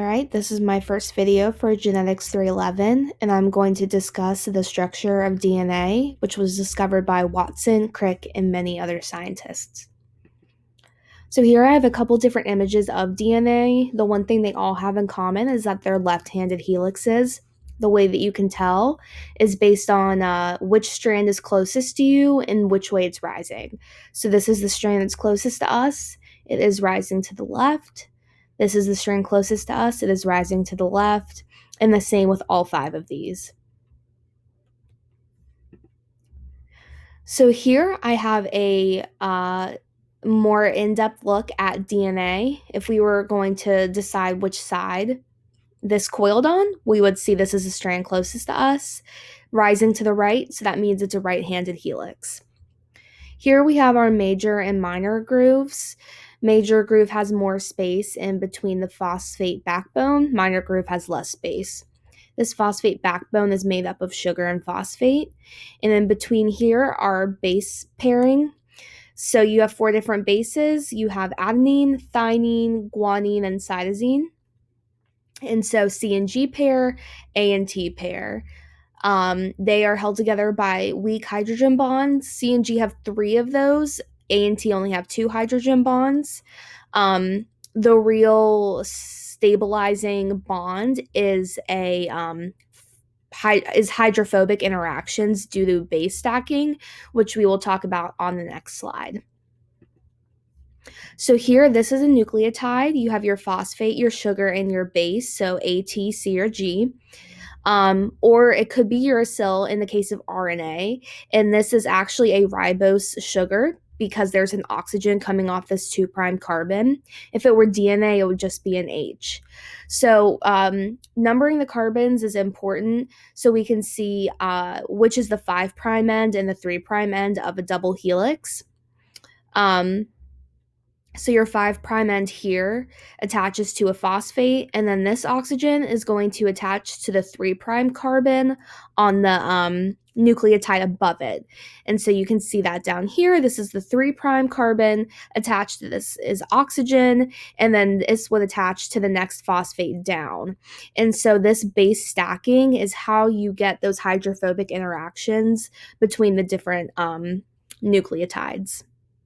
Alright, this is my first video for Genetics 311, and I'm going to discuss the structure of DNA, which was discovered by Watson, Crick, and many other scientists. So here I have a couple different images of DNA. The one thing they all have in common is that they're left-handed helixes. The way that you can tell is based on which strand is closest to you and which way it's rising. So this is the strand that's closest to us. It is rising to the left. This is the strand closest to us. It is rising to the left. And the same with all 5 of these. So here I have a more in-depth look at DNA. If we were going to decide which side this coiled on, we would see this is the strand closest to us, rising to the right, so that means it's a right-handed helix. Here we have our major and minor grooves. Major groove has more space in between the phosphate backbone. Minor groove has less space. This phosphate backbone is made up of sugar and phosphate. And in between here are base pairing. So you have 4 different bases. You have adenine, thymine, guanine, and cytosine. And so C and G pair, A and T pair. They are held together by weak hydrogen bonds. C and G have 3 of those. A and T only have 2 hydrogen bonds. The real stabilizing bond is hydrophobic interactions due to base stacking, which we will talk about on the next slide. So here, this is a nucleotide. You have your phosphate, your sugar, and your base, so A, T, C, or G. Or it could be uracil in the case of RNA, and this is actually a ribose sugar because there's an oxygen coming off this 2' carbon. If it were DNA, it would just be an H. So numbering the carbons is important so we can see which is the 5' end and the 3' end of a double helix. So your 5' end here attaches to a phosphate, and then this oxygen is going to attach to the 3' carbon on the nucleotide above it. And so you can see that down here. This is the 3' carbon. Attached to this is oxygen, and then this would attach to the next phosphate down. And so this base stacking is how you get those hydrophobic interactions between the different nucleotides.